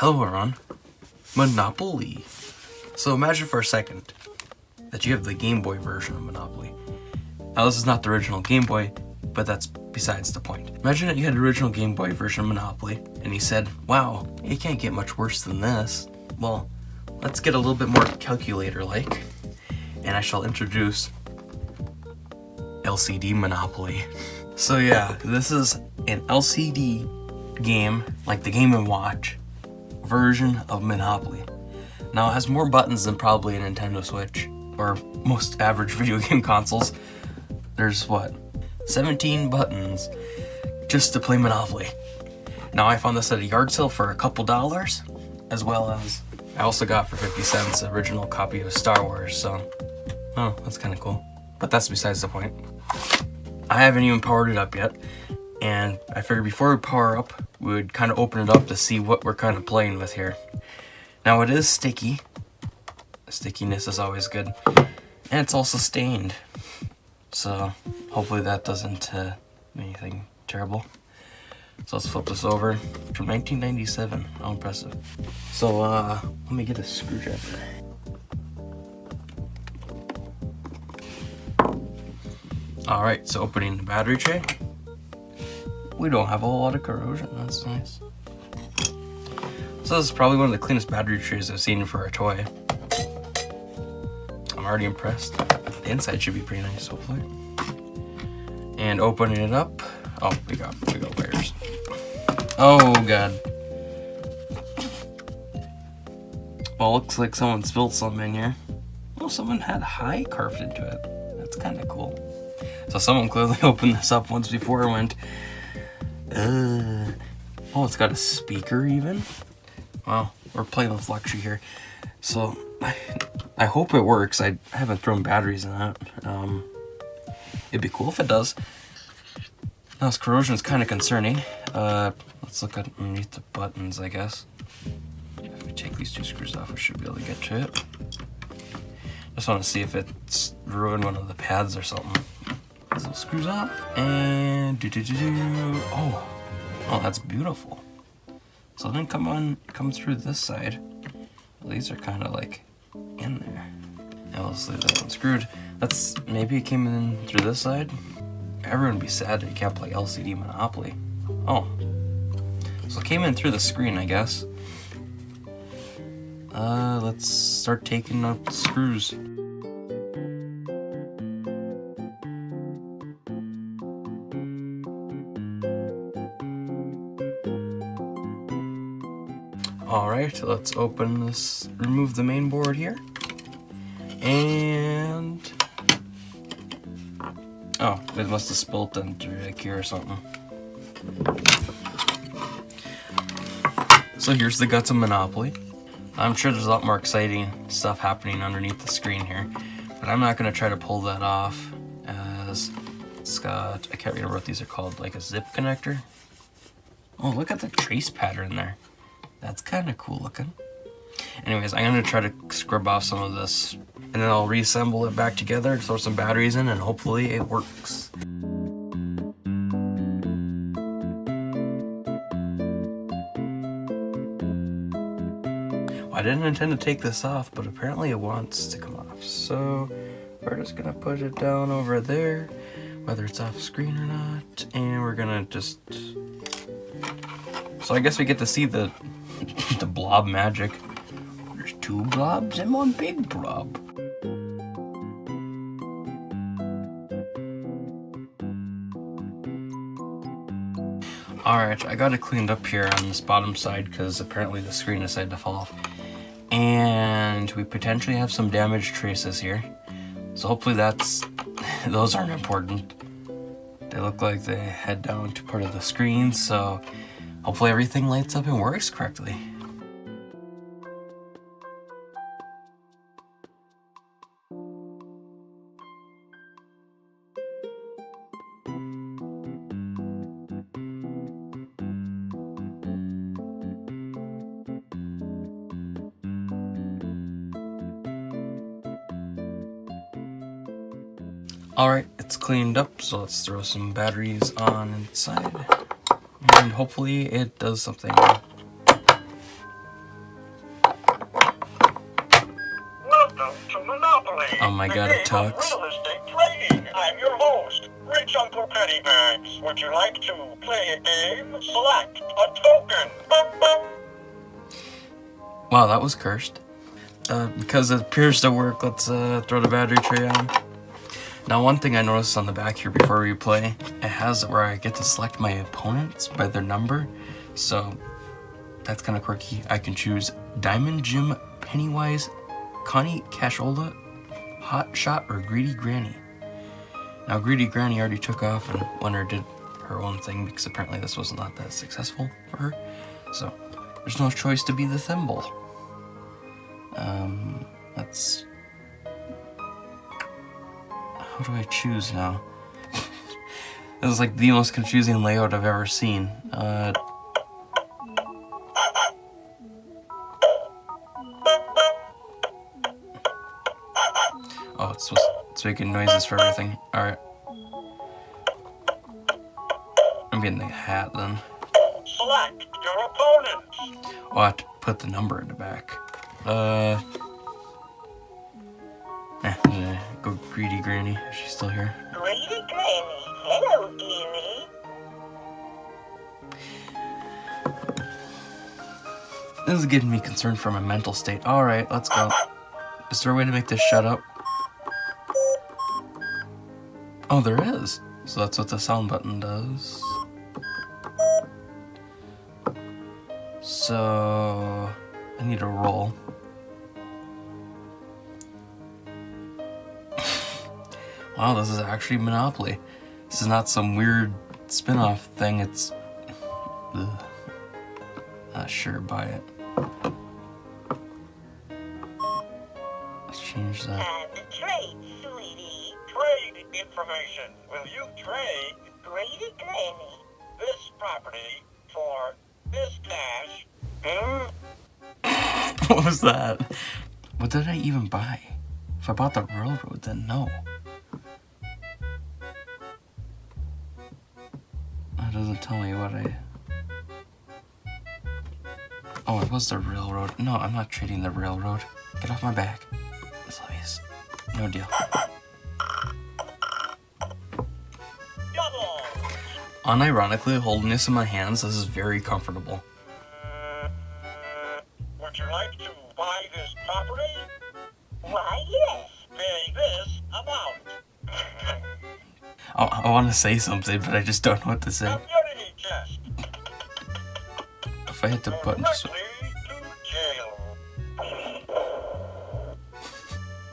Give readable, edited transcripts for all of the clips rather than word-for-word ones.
Hello everyone, Monopoly. So imagine for a second that you have the Game Boy version of Monopoly. Now this is not the original Game Boy, but that's besides the point. Imagine that you had the original Game Boy version of Monopoly, and you said, wow, it can't get much worse than this. Well, let's get a little bit more calculator-like, and I shall introduce LCD Monopoly. So yeah, this is an LCD game, like the Game & Watch version of Monopoly. Now it has more buttons than probably a Nintendo Switch, or most average video game consoles. There's what, 17 buttons just to play Monopoly. Now I found this at a yard sale for a couple dollars, as well as I also got for 50 cents the original copy of Star Wars, so oh, that's kind of cool. But that's besides the point. I haven't even powered it up yet, and I figured before we power up, we would kind of open it up to see what we're kind of playing with here. Now it is sticky. Stickiness is always good, and it's also stained. So hopefully that doesn't do anything terrible. So let's flip this over. From 1997. How impressive. So let me get a screwdriver. Alright, so opening the battery tray. We don't have a whole lot of corrosion, that's nice. So this is probably one of the cleanest battery trays I've seen for a toy. I'm already impressed. The inside should be pretty nice, hopefully. And opening it up. Oh, we got wires. Oh god. Well, looks like someone spilled something in here. Oh, someone had high carved into it. That's kind of cool. So someone clearly opened this up once before and went, oh, it's got a speaker even. Wow, we're playing with luxury here. So I hope it works. I haven't thrown batteries in that. It'd be cool if it does. Now this corrosion is kind of concerning. Let's look underneath the buttons, I guess. If we take these two screws off, we should be able to get to it. Just want to see if it's ruined one of the pads or something. So screws off, and oh, that's beautiful. So it didn't come through this side. Well, these are kind of like in there. Now let's leave that one screwed. Maybe it came in through this side. Everyone would be sad that you can't play LCD Monopoly. Oh, so it came in through the screen, I guess. Let's start taking out the screws. Alright, let's open this, remove the main board here. And oh, it must have spilled into like here or something. So here's the guts of Monopoly. I'm sure there's a lot more exciting stuff happening underneath the screen here, but I'm not going to try to pull that off, as it's got, I can't remember what these are called, like a zip connector. Oh, look at the trace pattern there. That's kind of cool looking. Anyways, I'm going to try to scrub off some of this, and then I'll reassemble it back together, throw some batteries in, and hopefully it works. Well, I didn't intend to take this off, but apparently it wants to come off. So we're just going to put it down over there, whether it's off screen or not, and we're going to just... So I guess we get to see the blob magic. There's two blobs and one big blob. Alright, I got it cleaned up here on this bottom side because apparently the screen decided to fall off. And we potentially have some damaged traces here. So hopefully those aren't important. They look like they head down to part of the screen, so hopefully everything lights up and works correctly. Alright, it's cleaned up, so let's throw some batteries on inside. And hopefully it does something. my god, a tux. Real estate trading. I'm your host, Rich Uncle Pennybags. Would you like to play a game? Select a token. Wow, that was cursed. Because it appears to work, let's throw the battery tray on. Now, one thing I noticed on the back here before we play, it has where I get to select my opponents by their number. So that's kind of quirky. I can choose Diamond Jim, Pennywise, Connie Cashola, Hot Shot, or Greedy Granny. Now, Greedy Granny already took off and went or did her own thing because apparently this was not that successful for her. So there's no choice to be the thimble. Let's... How do I choose now? This is like the most confusing layout I've ever seen. Oh, it's making noises for everything. Alright. I'm getting the hat then. Select your opponents. Oh, I have to put the number in the back. Go Greedy Granny. Is she still here? Greedy Granny. Hello, dearie. This is getting me concerned for my mental state. Alright, let's go. Is there a way to make this shut up? Oh, there is. So that's what the sound button does. So I need a roll. Wow, this is actually Monopoly. This is not some weird spin-off thing. It's... Ugh. Not sure by it. Let's change that. Time to trade, sweetie. Trade information. Will you trade Greedy Granny this property for this cash? What was that? What did I even buy? If I bought the railroad, then no. It doesn't tell me what I... Oh, it was the railroad. No, I'm not trading the railroad. Get off my back. Please. No deal. Unironically, holding this in my hands, this is very comfortable. Would you like to buy this property? Why, yes. Pay this amount. I want to say something, but I just don't know what to say. Community chest. If I hit the button, just... Directly to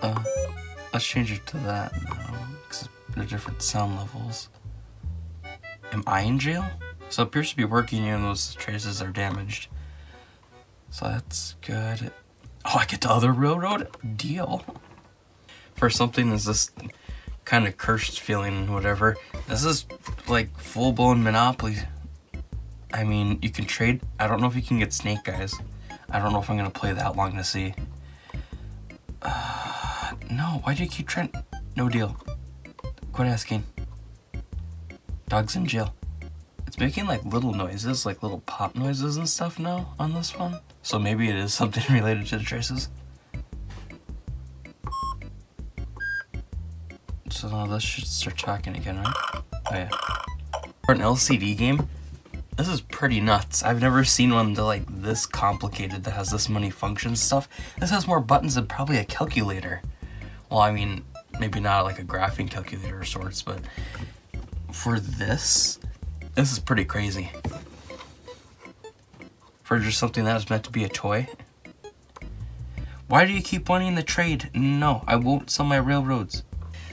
jail. Let's change it to that now, because they're different sound levels. Am I in jail? So it appears to be working even though those traces are damaged. So that's good. Oh, I get the other railroad? Deal. For something that's this kind of cursed feeling and whatever, this is like full-blown Monopoly. I mean, you can trade. I don't know if you can get snake guys. I don't know if I'm going to play that long to see. No, why do you keep trying? No deal. Quit asking. Dog's in jail. It's making like little noises, like little pop noises and stuff now on this one. So maybe it is something related to the traces. So now let's just start talking again, right? Oh yeah. For an LCD game, this is pretty nuts. I've never seen one that like this complicated that has this many functions stuff. This has more buttons than probably a calculator. Well, I mean, maybe not like a graphing calculator of sorts, but for this is pretty crazy. For just something that was meant to be a toy. Why do you keep wanting to trade? No, I won't sell my railroads.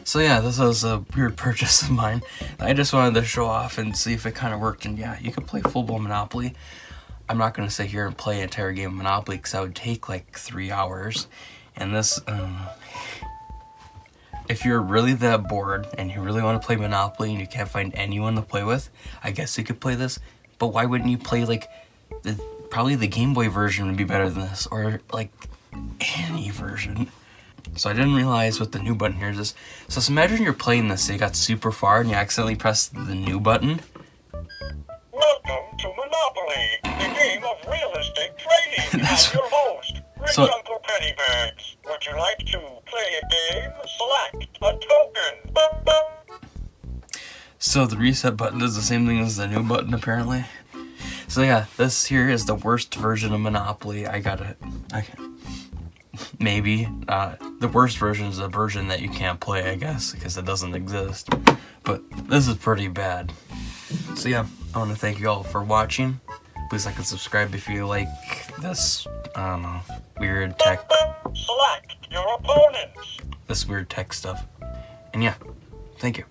So yeah, this was a weird purchase of mine. I just wanted to show off and see if it kind of worked. And yeah, you can play full-blown Monopoly. I'm not going to sit here and play an entire game of Monopoly because that would take like 3 hours. And this, if you're really that bored and you really want to play Monopoly and you can't find anyone to play with, I guess you could play this. But why wouldn't you play like, probably the Game Boy version would be better than this, or like any version. So I didn't realize what the new button here is. So imagine you're playing this, so you got super far and you accidentally pressed the new button. Welcome to Monopoly, the game of real estate trading. I'm your host, Rich Uncle Pennybags. Would you like to play a game? Select So the reset button does the same thing as the new button, apparently. So yeah, this here is the worst version of Monopoly. Maybe. The worst version is the version that you can't play, I guess, because it doesn't exist. But this is pretty bad. So yeah, I want to thank you all for watching. Please like and subscribe if you like this, I don't know, weird tech. Select your opponent. This weird tech stuff. And yeah, thank you.